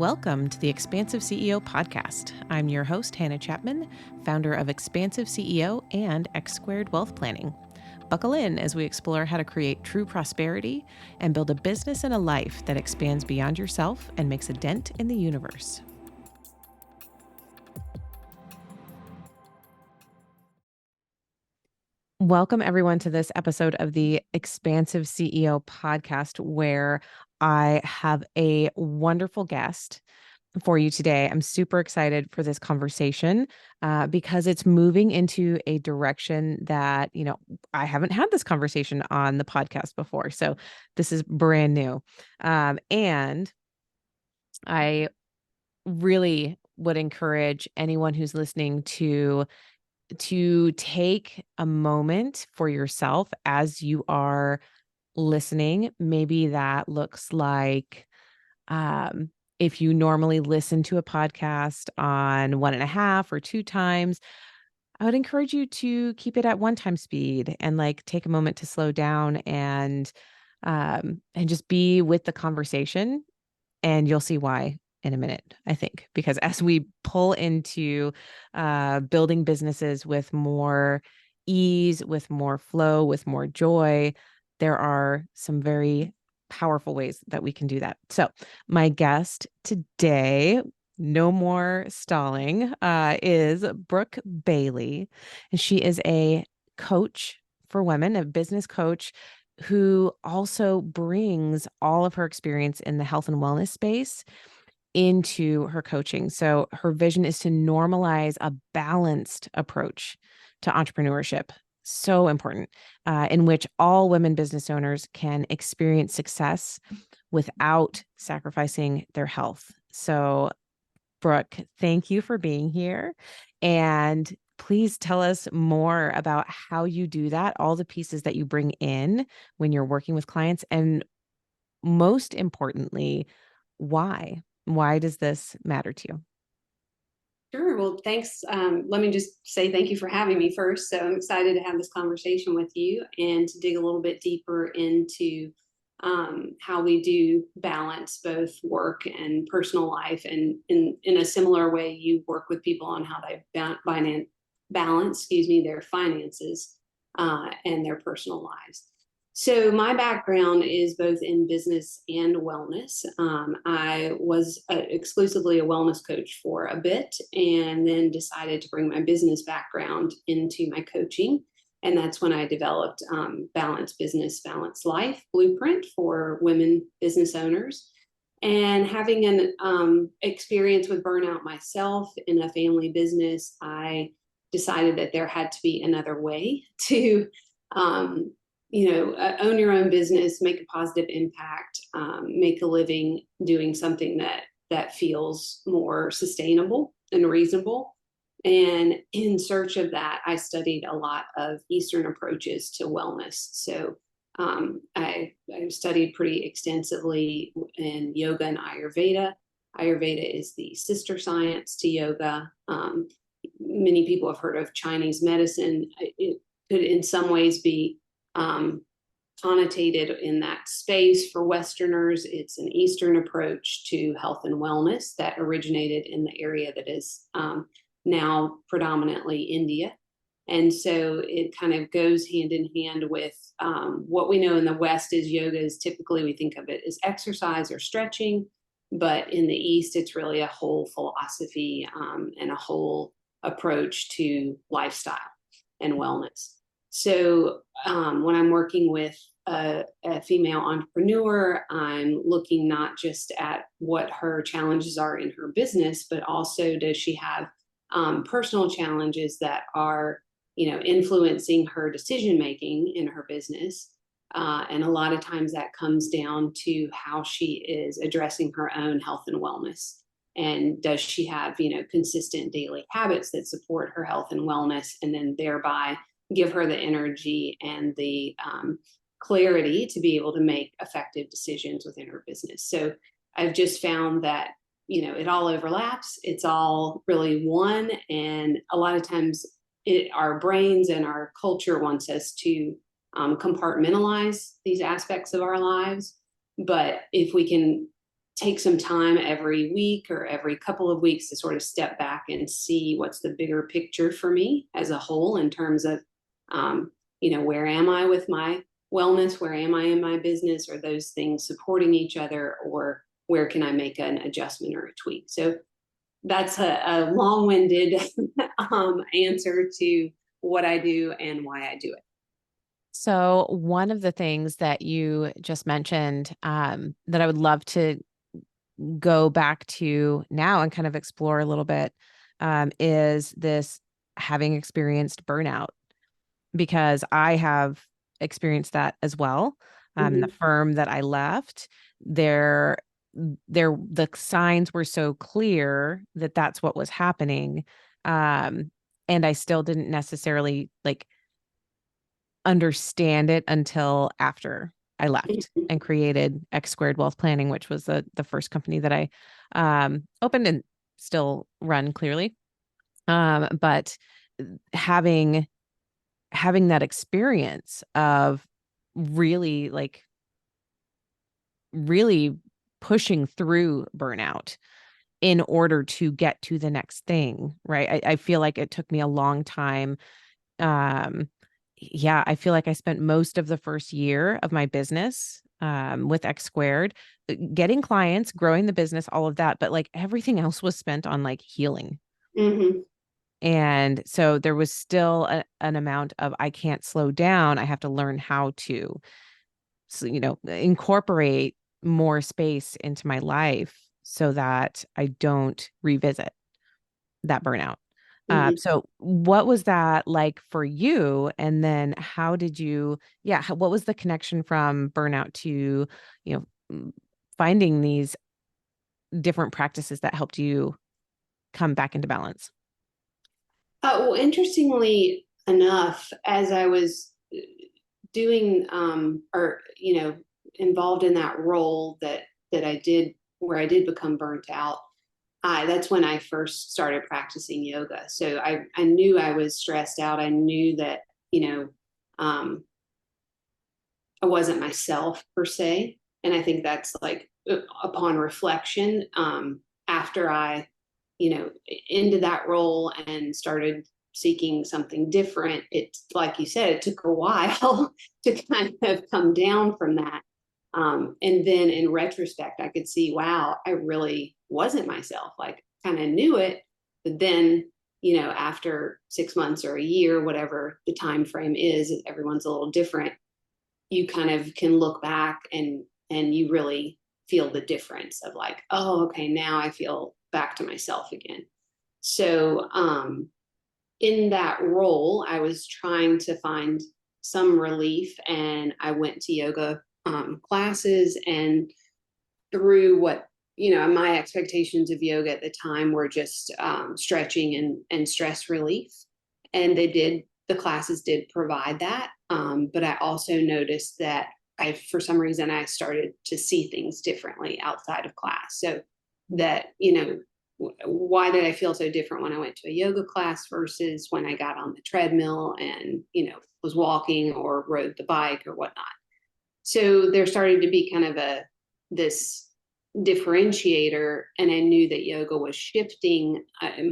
Welcome to the Expansive CEO podcast. I'm your host, Hannah Chapman, founder of Expansive CEO and X Squared Wealth Planning. Buckle in as we explore how to create true prosperity and build a business and a life that expands beyond yourself and makes a dent in the universe. Welcome, everyone, to this episode of the Expansive CEO podcast, where I have a wonderful guest for you today. I'm super excited for this conversation because it's moving into a direction that, I haven't had this conversation on the podcast before. So this is brand new. And I really would encourage anyone who's listening to take a moment for yourself as you are listening. Maybe that looks like if you normally listen to a podcast on 1.5 or 2 times, I would encourage you to keep it at 1 time speed and take a moment to slow down and just be with the conversation. And you'll see why in a minute, I think, because as we pull into building businesses with more ease, with more flow, with more joy, there are some very powerful ways that we can do that. So my guest today, no more stalling, is Brooke Bailey. And she is a coach for women, a business coach who also brings all of her experience in the health and wellness space into her coaching. So her vision is to normalize a balanced approach to entrepreneurship. So important, in which all women business owners can experience success without sacrificing their health. So, Brooke, thank you for being here. And please tell us more about how you do that, all the pieces that you bring in when you're working with clients, and most importantly, why? Why does this matter to you? Sure. Well, thanks. Let me just say thank you for having me first. So I'm excited to have this conversation with you and to dig a little bit deeper into how we do balance both work and personal life. And in a similar way, you work with people on how they balance, their finances and their personal lives. So my background is both in business and wellness. I was exclusively a wellness coach for a bit and then decided to bring my business background into my coaching. And that's when I developed Balanced Business, Balanced Life Blueprint for women business owners. And having an experience with burnout myself in a family business, I decided that there had to be another way to own your own business, make a positive impact, make a living doing something that feels more sustainable and reasonable. And in search of that, I studied a lot of Eastern approaches to wellness. So I studied pretty extensively in yoga and Ayurveda. Ayurveda is the sister science to yoga. Many people have heard of Chinese medicine. It could in some ways be connotated in that space. For Westerners, it's an Eastern approach to health and wellness that originated in the area that is now predominantly India. And so it kind of goes hand in hand with what we know in the West is yoga is typically we think of it as exercise or stretching, but in the East, it's really a whole philosophy and a whole approach to lifestyle and wellness. So when I'm working with a female entrepreneur, I'm looking not just at what her challenges are in her business, but also does she have personal challenges that are, influencing her decision-making in her business. And a lot of times that comes down to how she is addressing her own health and wellness. And does she have, consistent daily habits that support her health and wellness, and then thereby give her the energy and the clarity to be able to make effective decisions within her business. So I've just found that, it all overlaps. It's all really one. And a lot of times our brains and our culture wants us to compartmentalize these aspects of our lives. But if we can take some time every week or every couple of weeks to sort of step back and see what's the bigger picture for me as a whole in terms of, where am I with my wellness? Where am I in my business? Are those things supporting each other, or where can I make an adjustment or a tweak? So that's a long-winded answer to what I do and why I do it. So one of the things that you just mentioned that I would love to go back to now and kind of explore a little bit is this having experienced burnout, because I have experienced that as well. The firm that I left, the signs were so clear that that's what was happening. And I still didn't necessarily like understand it until after I left and created X Squared Wealth Planning, which was the first company that I opened and still run clearly. But having that experience of really really pushing through burnout in order to get to the next thing, right? I feel like it took me a long time. Yeah, I feel like I spent most of the first year of my business with X Squared, getting clients, growing the business, all of that. But like everything else was spent on like healing. Mm-hmm. And so there was still an amount of, I can't slow down. I have to learn how to, incorporate more space into my life so that I don't revisit that burnout. Mm-hmm. So what was that like for you? And then how did you, what was the connection from burnout to, finding these different practices that helped you come back into balance? Well, interestingly enough, as I was doing involved in that role that I did, where I did become burnt out, that's when I first started practicing yoga. So I knew I was stressed out. I knew that, um, I wasn't myself per se. And I think that's like upon reflection, after I, into that role and started seeking something different, it's like you said, it took a while to kind of come down from that. And then in retrospect, I could see, wow, I really wasn't myself. Like, kind of knew it, but then, after 6 months or a year, whatever the time frame is, everyone's a little different. You kind of can look back and you really feel the difference of like, oh, okay, now I feel back to myself again. So in that role, I was trying to find some relief, and I went to yoga classes, and through what my expectations of yoga at the time were just stretching and stress relief, and the classes did provide that, but I also noticed that for some reason I started to see things differently outside of class. So that, why did I feel so different when I went to a yoga class versus when I got on the treadmill and was walking or rode the bike or whatnot? So there started to be kind of this differentiator, and I knew that yoga was shifting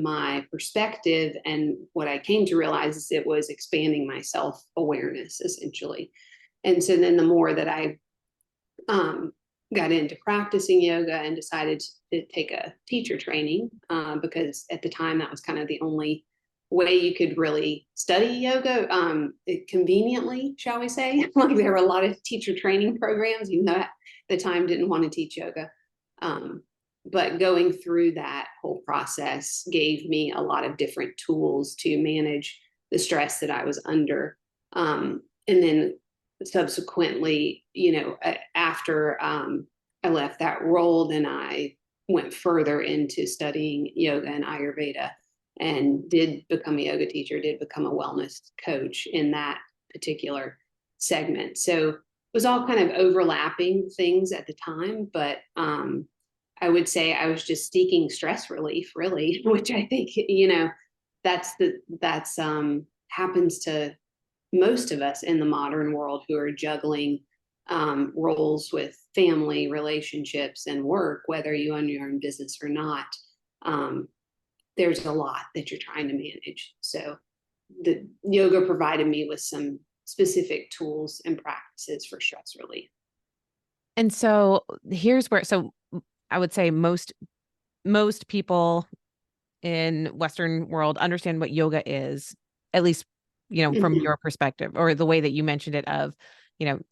my perspective, and what I came to realize is it was expanding my self-awareness essentially. And so then the more that I got into practicing yoga and decided to take a teacher training, because at the time that was kind of the only way you could really study yoga conveniently, shall we say. Like, there were a lot of teacher training programs, even though at the time didn't want to teach yoga. But going through that whole process gave me a lot of different tools to manage the stress that I was under. And then subsequently, after I left that role, then I went further into studying yoga and ayurveda, and did become a yoga teacher, did become a wellness coach in that particular segment. So it was all kind of overlapping things at the time, but I would say I was just seeking stress relief, really, which I think, that's happens to most of us in the modern world who are juggling roles with family, relationships, and work, whether you own your own business or not. There's a lot that you're trying to manage. So the yoga provided me with some specific tools and practices for stress relief. And so here's where, so I would say most people in Western world understand what yoga is, at least, from Mm-hmm. your perspective or the way that you mentioned it of,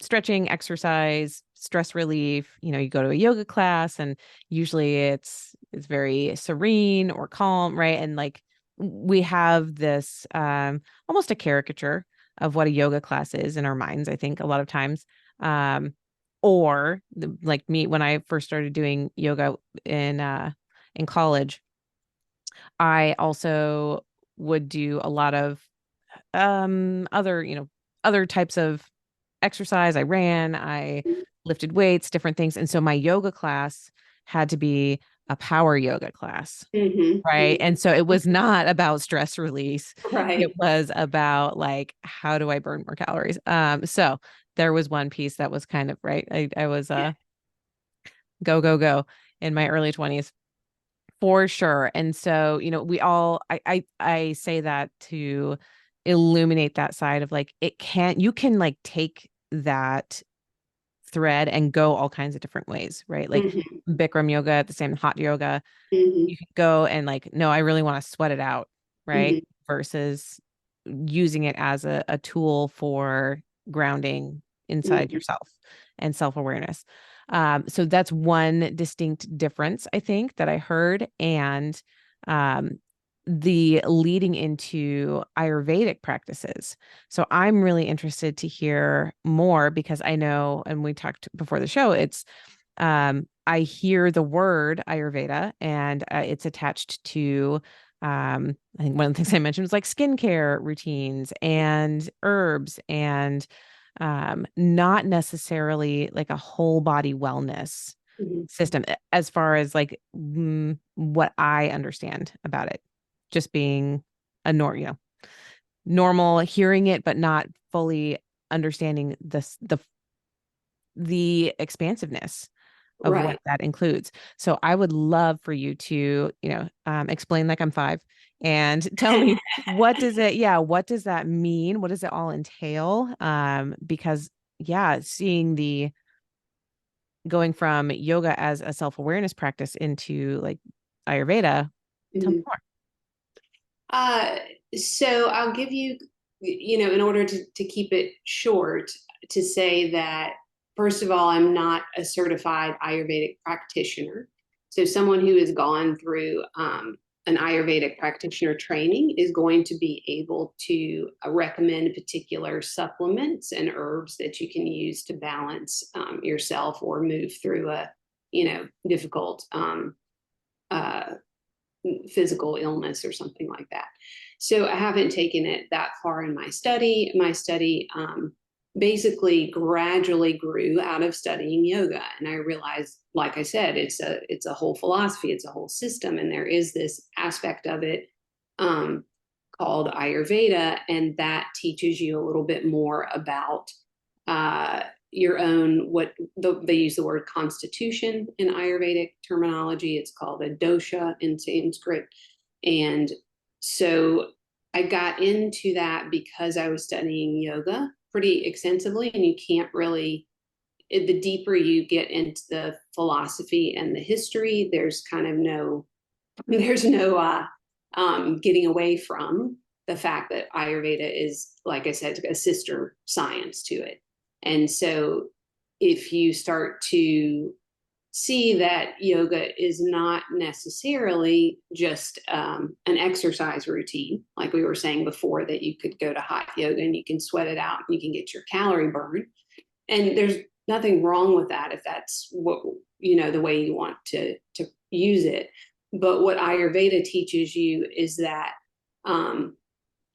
stretching, exercise, stress relief. You go to a yoga class and usually it's very serene or calm, right? And like we have this almost a caricature of what a yoga class is in our minds, I think a lot of times. Like me, when I first started doing yoga in college, I also would do a lot of other, other types of exercise. I ran, I lifted weights, different things. And so my yoga class had to be a power yoga class. Right. And so it was not about stress release. It Right. was about like, how do I burn more calories? So there was one piece that was kind of right. I was Yeah. go, go, go in my early 20s. For sure. And so, we all I say that to illuminate that side of like you can like take that thread and go all kinds of different ways, right? Like Mm-hmm. Bikram yoga, the same hot yoga, Mm-hmm. you can go and like, no, I really want to sweat it out, right? Mm-hmm. Versus using it as a tool for grounding inside Mm-hmm. yourself and self-awareness. So that's one distinct difference, I think, that I heard. And um, the leading into Ayurvedic practices. So I'm really interested to hear more because I know, and we talked before the show, I hear the word Ayurveda and it's attached to, I think one of the things I mentioned was like skincare routines and herbs and not necessarily like a whole body wellness Mm-hmm. system as far as like what I understand about it. Just being a normal hearing it, but not fully understanding the expansiveness of what Right. that includes. So I would love for you to, explain like I'm five and tell me what does that mean? What does it all entail? Because yeah, seeing the going from yoga as a self-awareness practice into like Ayurveda, tell me Mm-hmm. more. Uh, so I'll give you, in order to keep it short, to say that, first of all, I'm not a certified Ayurvedic practitioner. So someone who has gone through an Ayurvedic practitioner training is going to be able to recommend particular supplements and herbs that you can use to balance yourself or move through a, difficult uh, physical illness or something like that. So I haven't taken it that far in my study. My study basically gradually grew out of studying yoga, and I realized, like I said, it's a whole philosophy, it's a whole system, and there is this aspect of it um, called Ayurveda, and that teaches you a little bit more about your own, they use the word constitution in Ayurvedic terminology. It's called a dosha in Sanskrit. And so I got into that because I was studying yoga pretty extensively, and you can't really, the deeper you get into the philosophy and the history, there's no getting away from the fact that Ayurveda is, like I said, a sister science to it. And so if you start to see that yoga is not necessarily just an exercise routine, like we were saying before, that you could go to hot yoga and you can sweat it out and you can get your calorie burn. And there's nothing wrong with that if that's what, the way you want to use it. But what Ayurveda teaches you is that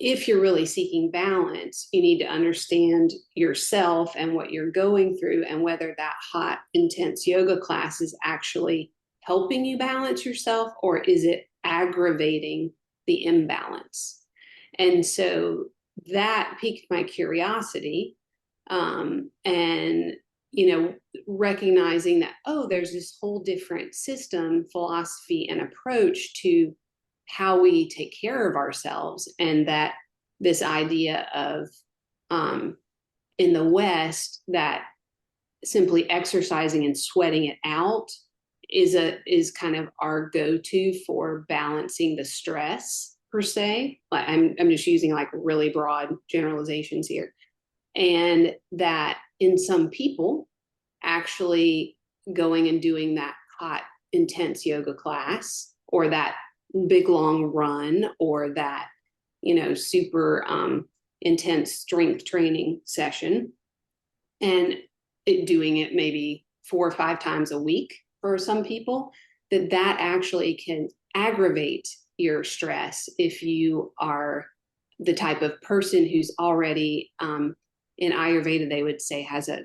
if you're really seeking balance, you need to understand yourself and what you're going through, and whether that hot, intense yoga class is actually helping you balance yourself, or is it aggravating the imbalance. And so that piqued my curiosity. And recognizing that, oh, there's this whole different system, philosophy, and approach to how we take care of ourselves. And that this idea of, in the West, that simply exercising and sweating it out is kind of our go-to for balancing the stress per se. Like I'm just using like really broad generalizations here. And that in some people, actually going and doing that hot, intense yoga class, or that big long run, or that, super intense strength training session, and doing it maybe 4 or 5 times a week for some people, that actually can aggravate your stress if you are the type of person who's already, in Ayurveda, they would say has a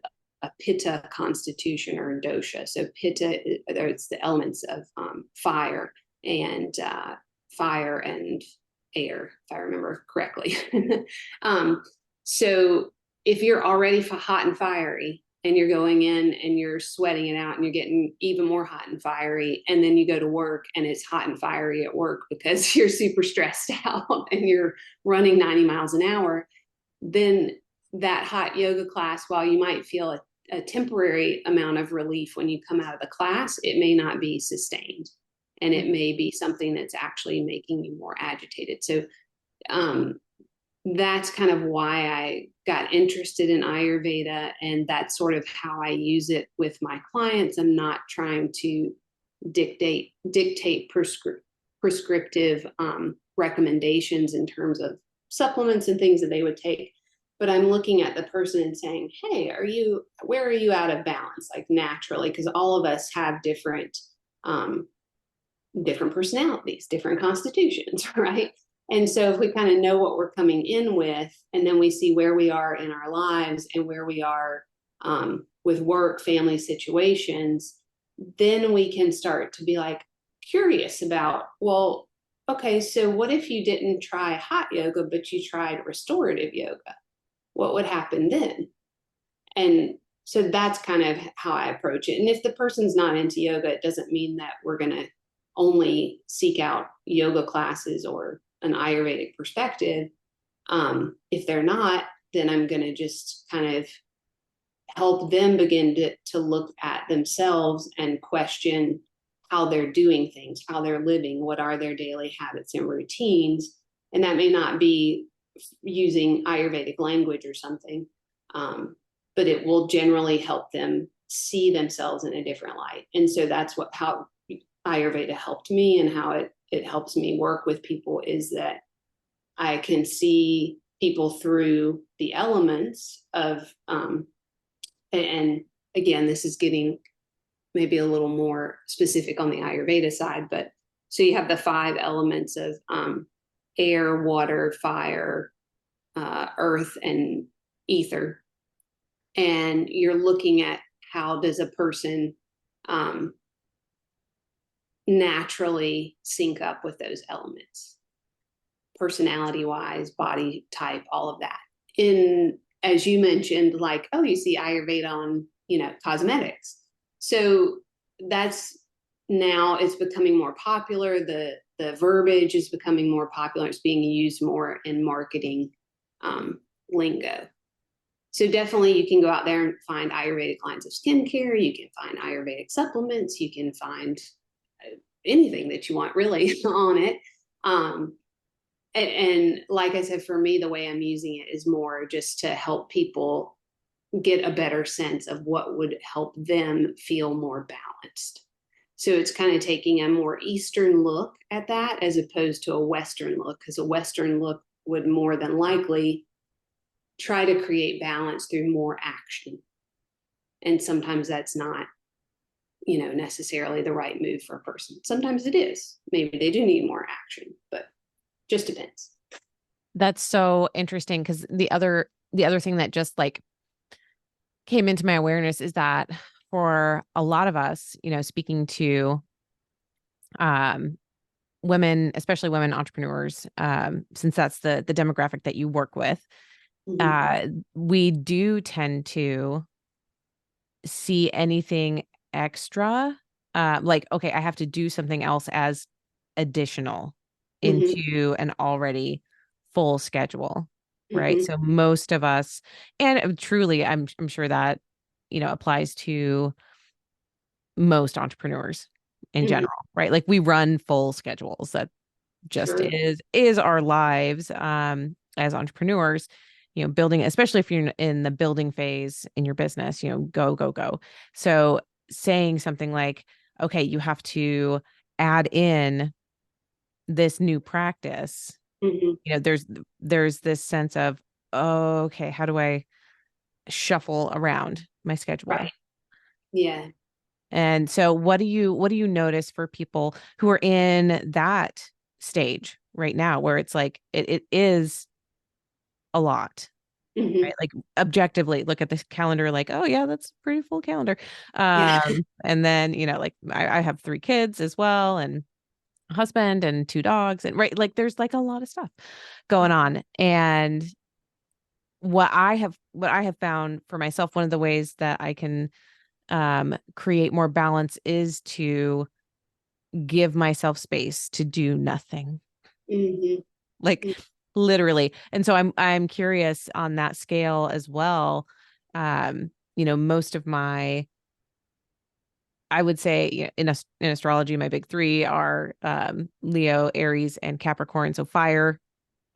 pitta constitution or dosha. So pitta, it's the elements of fire and air, if I remember correctly. So if you're already hot and fiery, and you're going in and you're sweating it out and you're getting even more hot and fiery, and then you go to work and it's hot and fiery at work because you're super stressed out and you're running 90 miles an hour, then that hot yoga class, while you might feel a temporary amount of relief when you come out of the class, it may not be sustained. And it may be something that's actually making you more agitated. So that's kind of why I got interested in Ayurveda, and that's sort of how I use it with my clients. I'm not trying to dictate prescriptive recommendations in terms of supplements and things that they would take, but I'm looking at the person and saying, hey, where are you out of balance, like naturally? Because all of us have different personalities, different constitutions, right? And so if we kind of know what we're coming in with, and then we see where we are in our lives and where we are with work, family situations, then we can start to be like curious about, well, okay, so what if you didn't try hot yoga, but you tried restorative yoga? What would happen then? And so that's kind of how I approach it. And if the person's not into yoga, it doesn't mean that we're going to only seek out yoga classes or an Ayurvedic perspective. If they're not, then I'm going to just kind of help them begin to look at themselves and question how they're doing things, how they're living, what are their daily habits and routines. And that may not be using Ayurvedic language or something, but it will generally help them see themselves in a different light. And so that's how Ayurveda helped me, and how it helps me work with people, is that I can see people through the elements of, and again, this is getting maybe a little more specific on the Ayurveda side, but so you have the 5 elements of air, water, fire, earth, and ether. And you're looking at how does a person naturally sync up with those elements, personality wise, body type, all of that. As you mentioned, like, oh, you see Ayurveda on, cosmetics. So that's, now it's becoming more popular. The verbiage is becoming more popular. It's being used more in marketing lingo. So definitely you can go out there and find Ayurvedic lines of skincare. You can find Ayurvedic supplements. You can find anything that you want really on it. And like I said, for me, the way I'm using it is more just to help people get a better sense of what would help them feel more balanced. So it's kind of taking a more Eastern look at that as opposed to a Western look, because a Western look would more than likely try to create balance through more action. And sometimes that's not, necessarily the right move for a person. Sometimes it is. Maybe they do need more action, but just depends. That's so interesting, because the other thing that just like came into my awareness is that for a lot of us, speaking to women, especially women entrepreneurs, since that's the demographic that you work with, we do tend to see anything extra, like, okay, I have to do something else as additional Mm-hmm. into an already full schedule, right? Mm-hmm. So most of us, and truly, I'm sure that, applies to most entrepreneurs in Mm-hmm. general, right? Like we run full schedules. That just Sure. is our lives as entrepreneurs, building, especially if you're in the building phase in your business, go go go. So saying something like, okay, you have to add in this new practice, Mm-hmm. there's this sense of, oh, okay, how do I shuffle around my schedule? Right. Yeah. And so what do you notice for people who are in that stage right now where it's like it is a lot, right? Mm-hmm. Like objectively look at this calendar like, oh yeah, that's a pretty full calendar. Yeah. And then, like I have 3 kids as well, and a husband and 2 dogs, and right, like there's like a lot of stuff going on. And what I have found for myself, one of the ways that I can create more balance is to give myself space to do nothing, Mm-hmm. like literally. And so I'm curious on that scale as well. Most of my, I would say, in astrology, my big three are Leo, Aries, and Capricorn. So fire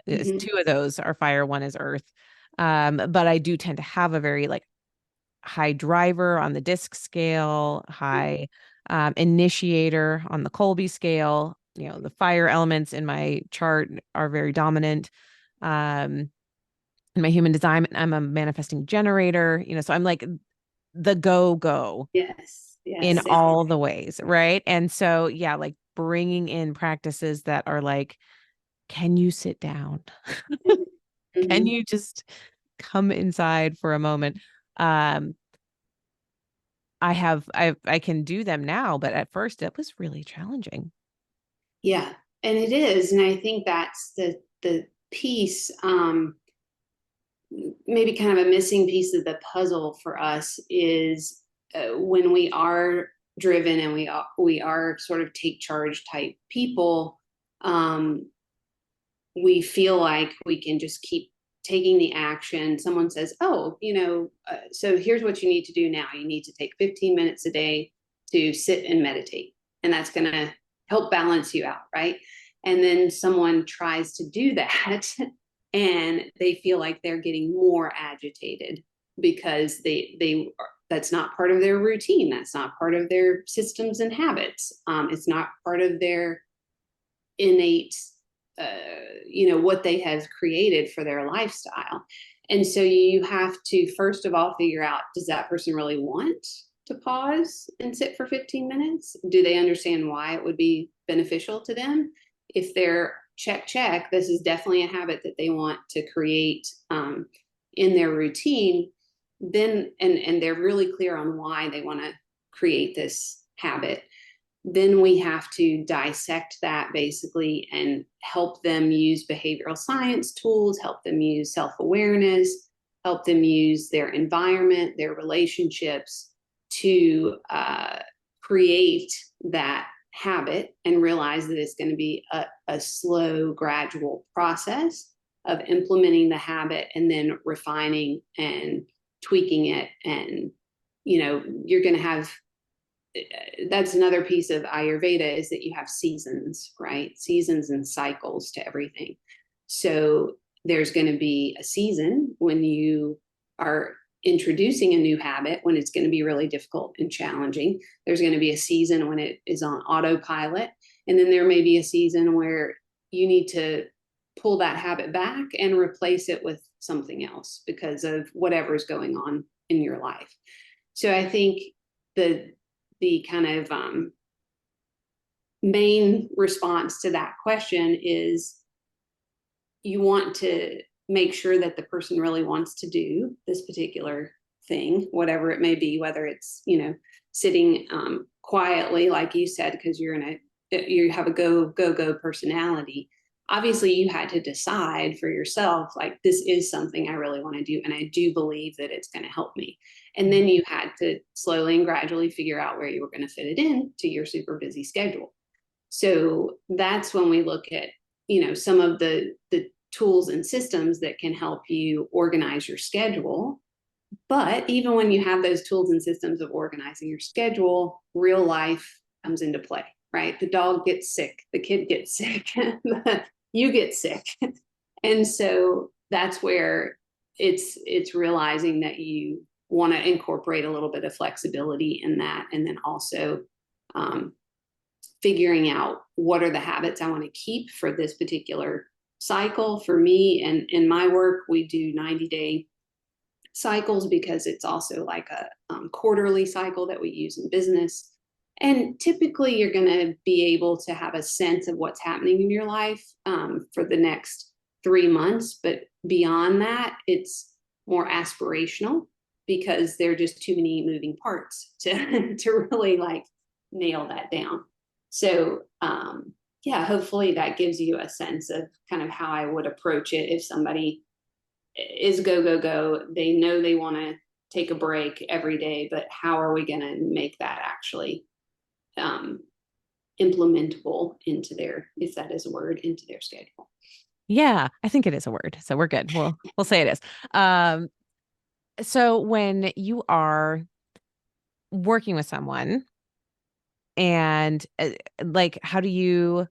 is Mm-hmm. two of those are fire, one is earth. But I do tend to have a very like high driver on the disc scale, high initiator on the Colby scale. The fire elements in my chart are very dominant. Um, in my human design, I'm a manifesting generator, so I'm like the go go Yes. in Yes. Same. all the ways, right? And so, yeah, like bringing in practices that are like, can you sit down? Can Mm-hmm. you just come inside for a moment? Um, I can do them now, but at first it was really challenging. Yeah. And it is. And I think that's the piece, maybe kind of a missing piece of the puzzle for us is when we are driven and we are sort of take charge type people, um, we feel like we can just keep taking the action. Someone says, oh, so here's what you need to do now. You need to take 15 minutes a day to sit and meditate, and that's going to help balance you out, right? And then someone tries to do that and they feel like they're getting more agitated because that's not part of their routine. That's not part of their systems and habits. It's not part of their innate, what they have created for their lifestyle. And so you have to, first of all, figure out, does that person really want to pause and sit for 15 minutes? Do they understand why it would be beneficial to them? If they're check, this is definitely a habit that they want to create in their routine, then, and they're really clear on why they want to create this habit, then we have to dissect that basically and help them use behavioral science tools, help them use self-awareness, help them use their environment, their relationships to create that habit and realize that it's going to be a slow, gradual process of implementing the habit and then refining and tweaking it. And, you're going to have, that's another piece of ayurveda, is that you have seasons, right? Seasons and cycles to everything. So there's going to be a season when you are introducing a new habit, when it's going to be really difficult and challenging. There's going to be a season when it is on autopilot, and then there may be a season where you need to pull that habit back and replace it with something else because of whatever's going on in your life. So I think the kind of main response to that question is, you want to make sure that the person really wants to do this particular thing, whatever it may be, whether it's, sitting quietly, like you said, because you have a go personality. obviously you had to decide for yourself, like, this is something I really want to do. And I do believe that it's going to help me. And then you had to slowly and gradually figure out where you were going to fit it in to your super busy schedule. So that's when we look at, some of the tools and systems that can help you organize your schedule. But even when you have those tools and systems of organizing your schedule, real life comes into play, right? The dog gets sick, the kid gets sick, you get sick. And so that's where it's realizing that you want to incorporate a little bit of flexibility in that. And then also figuring out what are the habits I want to keep for this particular cycle. For me and in my work, we do 90-day cycles because it's also like a quarterly cycle that we use in business. And typically you're going to be able to have a sense of what's happening in your life for the next 3 months. But beyond that, it's more aspirational because there are just too many moving parts to really like nail that down. So yeah, hopefully that gives you a sense of kind of how I would approach it if somebody is go. They know they want to take a break every day, but how are we going to make that actually implementable into their, if that is a word, into their schedule? Yeah, I think it is a word. So we're good. We'll say it is. So when you are working with someone and like how do you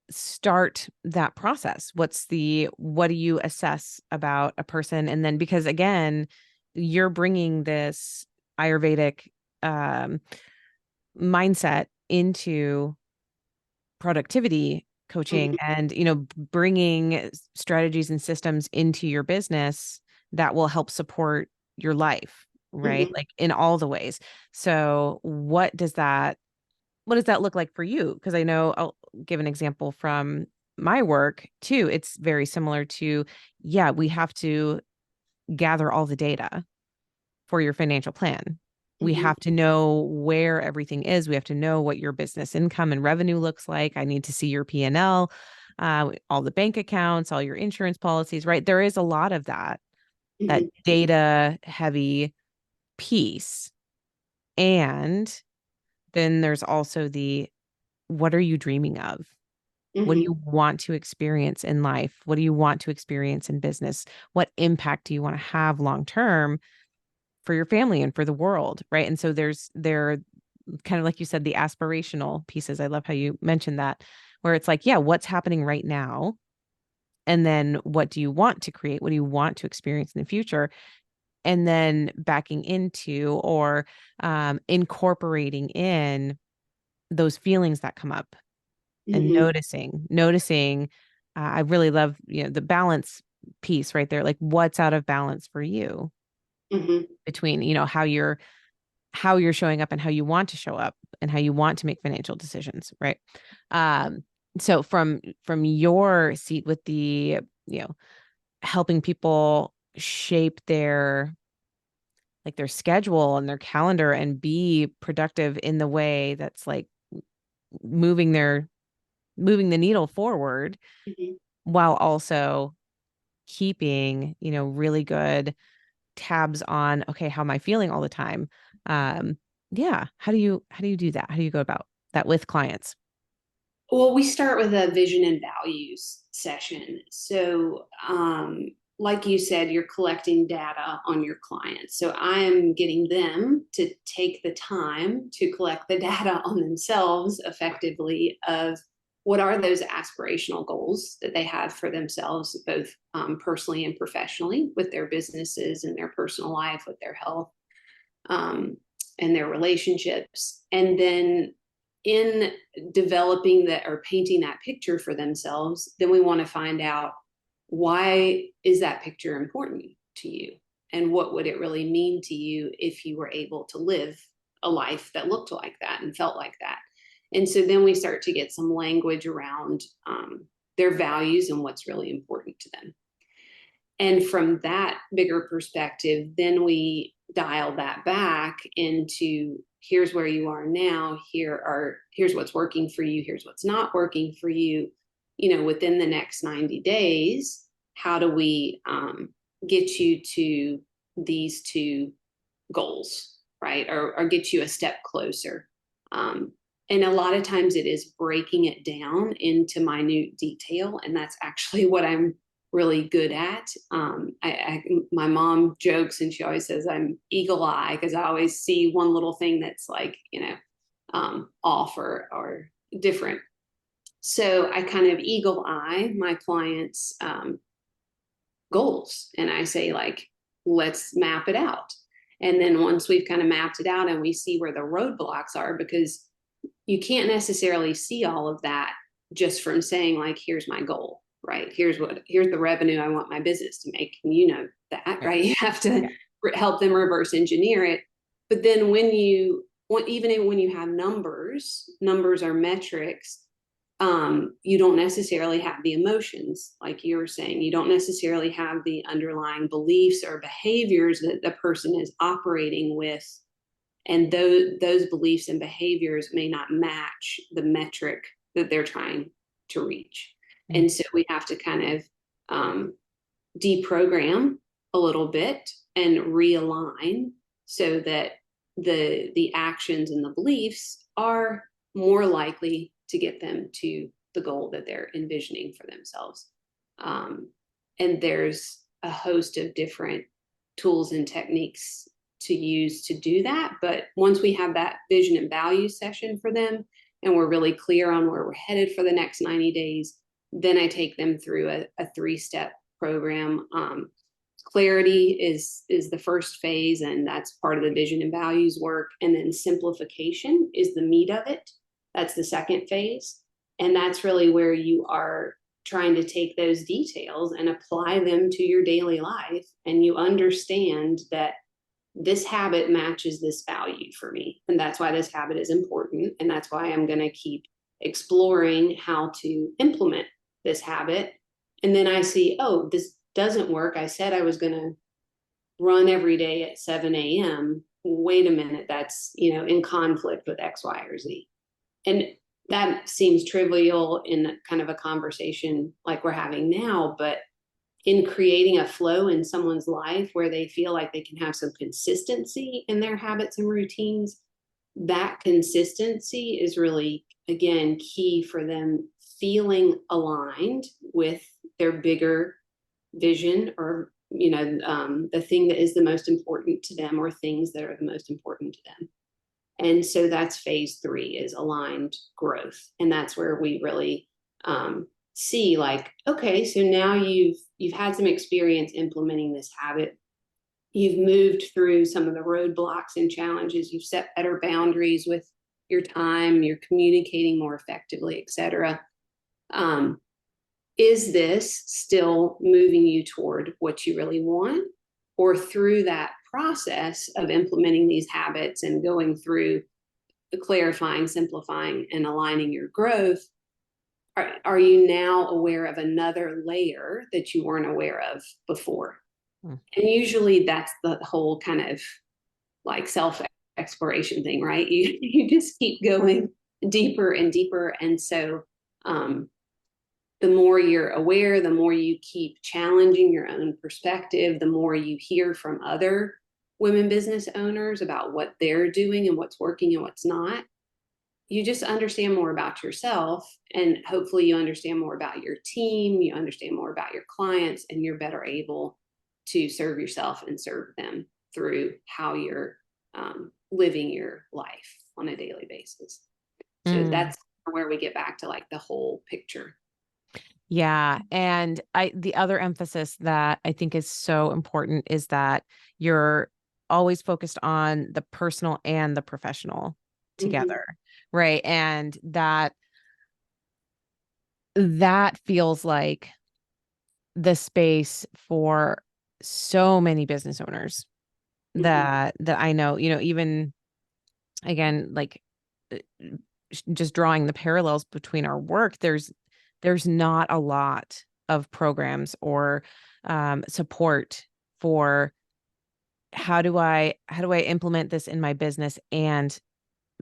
start that process? What do you assess about a person? And then because again, you're bringing this Ayurvedic um, mindset into productivity coaching Mm-hmm. and, bringing strategies and systems into your business that will help support your life, right? Mm-hmm. Like in all the ways. So what does that look like for you? Because I know I'll give an example from my work too. It's very similar to, yeah, we have to gather all the data for your financial plan. We Mm-hmm. have to know where everything is. We have to know what your business income and revenue looks like. I need to see your P&L, all the bank accounts, all your insurance policies, right? There is a lot of that Mm-hmm. data heavy piece. And then there's also what are you dreaming of? What do Mm-hmm. you want to experience in life? What do you want to experience in business? What impact do you want to have long term for your family and for the world? Right. And so there kind of like you said, the aspirational pieces. I love how you mentioned that, where it's like, yeah, what's happening right now? And then what do you want to create? What do you want to experience in the future? And then backing into or incorporating in those feelings that come up and Mm-hmm. noticing. I really love, the balance piece right there. Like what's out of balance for you Mm-hmm. between, how you're showing up and how you want to show up and how you want to make financial decisions, right? Um, so from your seat with you know, helping people shape their schedule and their calendar and be productive in the way that's like moving moving the needle forward Mm-hmm. while also keeping, really good tabs on, okay, how am I feeling all the time? Yeah. How do you do that? How do you go about that with clients? Well, we start with a vision and values session. So, like you said, you're collecting data on your clients. So, I am getting them to take the time to collect the data on themselves effectively of what are those aspirational goals that they have for themselves, both personally and professionally, with their businesses and their personal life, with their health um, and their relationships. And then in developing that or painting that picture for themselves, then we want to find out, why is that picture important to you? And what would it really mean to you if you were able to live a life that looked like that and felt like that? And so then we start to get some language around their values and what's really important to them. And from that bigger perspective, then we dial that back into, here's where you are now, here's what's working for you, here's what's not working for you. within the next 90 days, how do we get you to these two goals, right? Or get you a step closer. And a lot of times it is breaking it down into minute detail. And that's actually what I'm really good at. My mom jokes and she always says I'm eagle eye because I always see one little thing that's like, off or different. So I kind of eagle eye my clients' goals. And I say, like, let's map it out. And then once we've kind of mapped it out and we see where the roadblocks are, because you can't necessarily see all of that just from saying, like, here's my goal, right? Here's the revenue I want my business to make. And that, right? You have to help them reverse engineer it. But then even when you have numbers are metrics, you don't necessarily have the emotions, like you were saying. You don't necessarily have the underlying beliefs or behaviors that the person is operating with. And those beliefs and behaviors may not match the metric that they're trying to reach. Mm-hmm. And so we have to kind of deprogram a little bit and realign so that the actions and the beliefs are more likely to get them to the goal that they're envisioning for themselves. And there's a host of different tools and techniques to use to do that. But once we have that vision and value session for them, and we're really clear on where we're headed for the next 90 days, then I take them through a 3-step program. Clarity is the first phase, and that's part of the vision and values work. And then simplification is the meat of it. That's the second phase. And that's really where you are trying to take those details and apply them to your daily life. And you understand that this habit matches this value for me. And that's why this habit is important. And that's why I'm going to keep exploring how to implement this habit. And then I see, oh, this doesn't work. I said I was going to run every day at 7 a.m. Wait a minute, that's, in conflict with X, Y, or Z. And that seems trivial in kind of a conversation like we're having now, but in creating a flow in someone's life where they feel like they can have some consistency in their habits and routines, that consistency is really, again, key for them feeling aligned with their bigger vision, or the thing that is the most important to them, or things that are the most important to them. And so that's phase 3, is aligned growth. And that's where we really see, like, okay, so now you've had some experience implementing this habit. You've moved through some of the roadblocks and challenges. You've set better boundaries with your time. You're communicating more effectively, etc. Is this still moving you toward what you really want? Or through that process of implementing these habits and going through the clarifying, simplifying, and aligning your growth, are you now aware of another layer that you weren't aware of before? And usually that's the whole kind of like self-exploration thing, right? You just keep going deeper and deeper. And so the more you're aware, the more you keep challenging your own perspective, the more you hear from other women business owners about what they're doing and what's working and what's not. You just understand more about yourself, and hopefully you understand more about your team, you understand more about your clients, and you're better able to serve yourself and serve them through how you're living your life on a daily basis. So that's where we get back to like the whole picture. Yeah. And the other emphasis that I think is so important is that you're always focused on the personal and the professional together. Mm-hmm. Right. And that feels like the space for so many business owners that I know, even again, like just drawing the parallels between our work, there's not a lot of programs or support for how do I implement this in my business and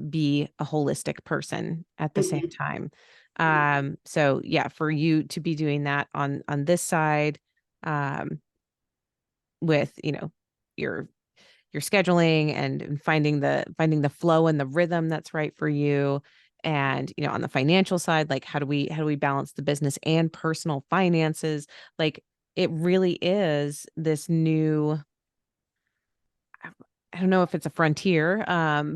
be a holistic person at the same Mhm. time. So yeah, for you to be doing that on this side, um, with, your scheduling and finding the flow and the rhythm that's right for you. And, on the financial side, like how do we balance the business and personal finances? Like it really is this new, I don't know if it's a frontier,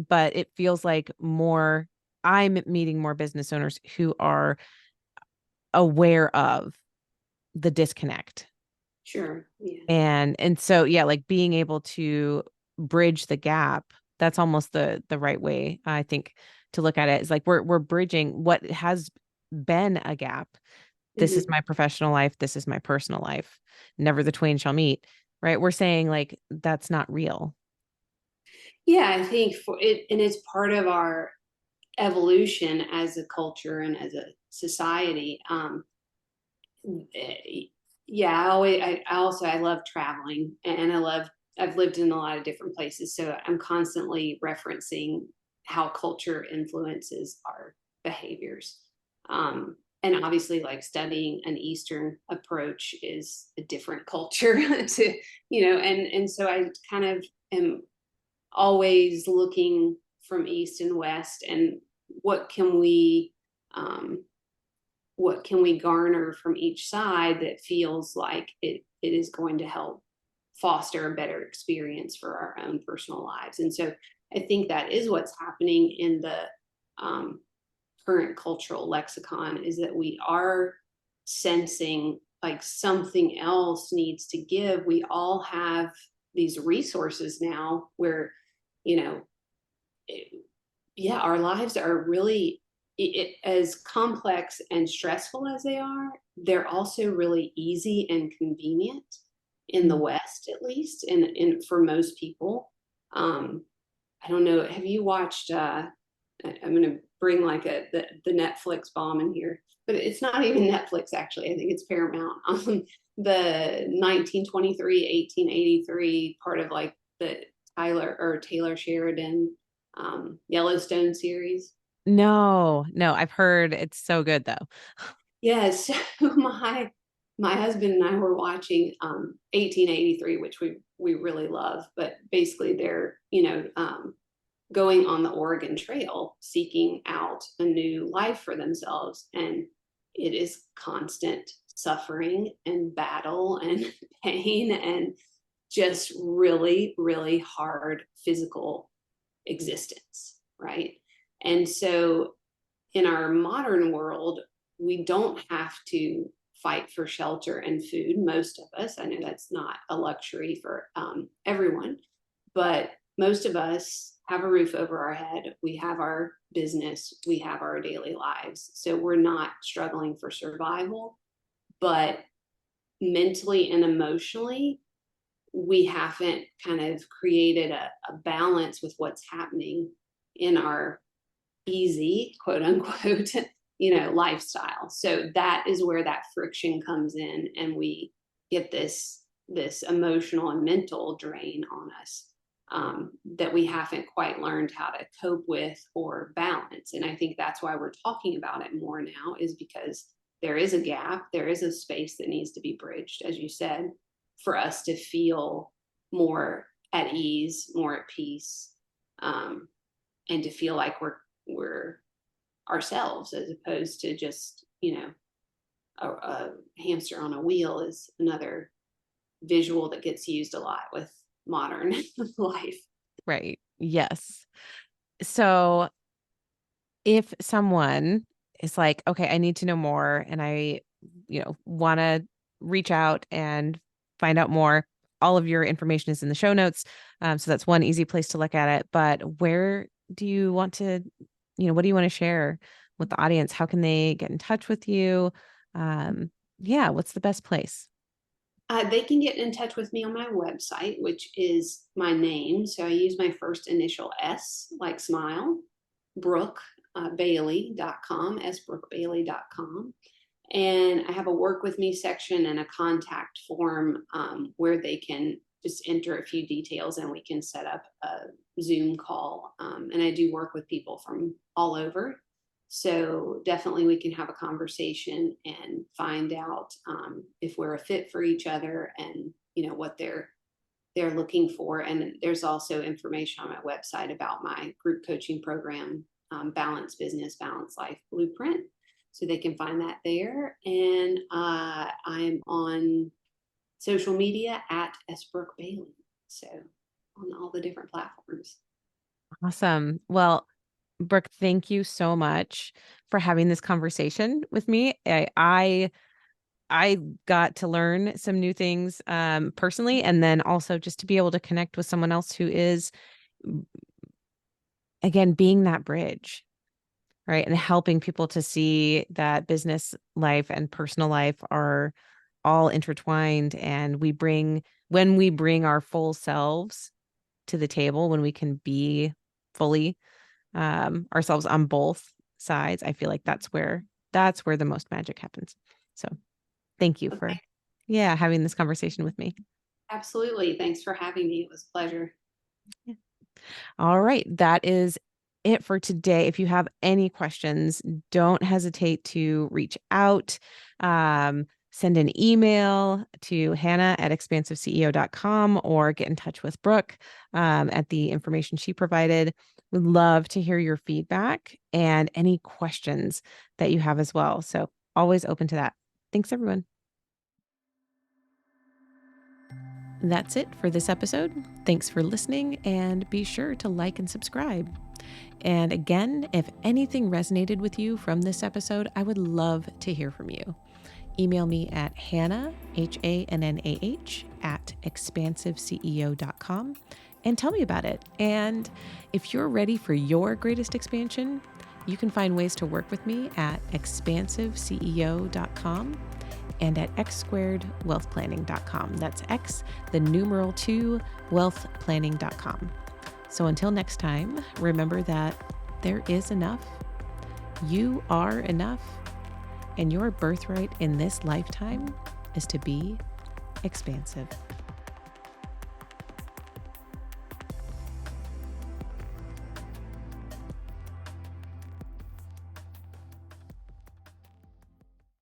but it feels like more, I'm meeting more business owners who are aware of the disconnect. Sure. Yeah. And so yeah, like being able to bridge the gap, that's almost the right way, I think, to look at it. Is like we're bridging what has been a gap. This is Mhm. my professional life, this is my personal life. Never the twain shall meet, right? We're saying like that's not real. Yeah, I think for it, and it's part of our evolution as a culture and as a society. Eh, yeah, I love traveling, and I've lived in a lot of different places, so I'm constantly referencing how culture influences our behaviors. And obviously, like studying an Eastern approach is a different culture to, and so I kind of am always looking from east and west, and what can we um, what can we garner from each side that feels like it is going to help foster a better experience for our own personal lives. And so I think that is what's happening in the um, current cultural lexicon, is that we are sensing like something else needs to give. We all have these resources now where, you know it, yeah, our lives are really, as complex and stressful as they are, they're also really easy and convenient in the Mm. West, at least, and for most people. Um, I don't know. Have you watched? I'm going to bring like the Netflix bomb in here, but it's not even Netflix actually. I think it's Paramount. The 1923, 1883 part of like the Taylor Sheridan Yellowstone series. No, no, I've heard it's so good though. Yes, my husband and I were watching 1883, which we really love. But basically, they're going on the Oregon Trail, seeking out a new life for themselves, and it is constant suffering and battle and pain and just really, really hard physical existence, right? And so in our modern world, we don't have to fight for shelter and food. Most of us, I know that's not a luxury for everyone, but most of us have a roof over our head. We have our business, we have our daily lives. So we're not struggling for survival, but mentally and emotionally, we haven't kind of created a balance with what's happening in our easy, quote unquote, lifestyle. So that is where that friction comes in, and we get this emotional and mental drain on us, that we haven't quite learned how to cope with or balance. And I think that's why we're talking about it more now, is because there is a gap, there is a space that needs to be bridged, as you said, for us to feel more at ease, more at peace, and to feel like we're ourselves, as opposed to just a hamster on a wheel is another visual that gets used a lot with modern life. Right. Yes. So if someone is like, okay, I need to know more and I, want to reach out and find out more, all of your information is in the show notes. So that's one easy place to look at it. But where do you want to, what do you want to share with the audience? How can they get in touch with you? Yeah, what's the best place? They can get in touch with me on my website, which is my name. So I use my first initial S, like smile, Brooke Bailey.com, sbrookebailey.com. And I have a work with me section and a contact form, where they can just enter a few details and we can set up a Zoom call. And I do work with people from all over. So definitely we can have a conversation and find out if we're a fit for each other and, what they're looking for. And there's also information on my website about my group coaching program, Balance Business, Balance Life Blueprint. So they can find that there. And I'm on social media at Brooke Bailey. So on all the different platforms. Awesome. Well, Brooke, thank you so much for having this conversation with me. I got to learn some new things personally, and then also just to be able to connect with someone else who is, again, being that bridge, right? And helping people to see that business life and personal life are all intertwined. And when we bring our full selves to the table, when we can be fully ourselves on both sides, I feel like that's where the most magic happens. So thank you for, having this conversation with me. Absolutely. Thanks for having me. It was a pleasure. Yeah. All right. That is it for today. If you have any questions, don't hesitate to reach out. Send an email to hannah@expansiveceo.com or get in touch with Brooke at the information she provided. We'd love to hear your feedback and any questions that you have as well. So always open to that. Thanks, everyone. That's it for this episode. Thanks for listening, and be sure to like and subscribe. And again, if anything resonated with you from this episode, I would love to hear from you. Email me at Hannah, HANNAH, @expansiveceo.com and tell me about it. And if you're ready for your greatest expansion, you can find ways to work with me at expansiveceo.com and at x2wealthplanning.com. That's X, the numeral 2, wealthplanning.com. So until next time, remember that there is enough, you are enough, and your birthright in this lifetime is to be expansive.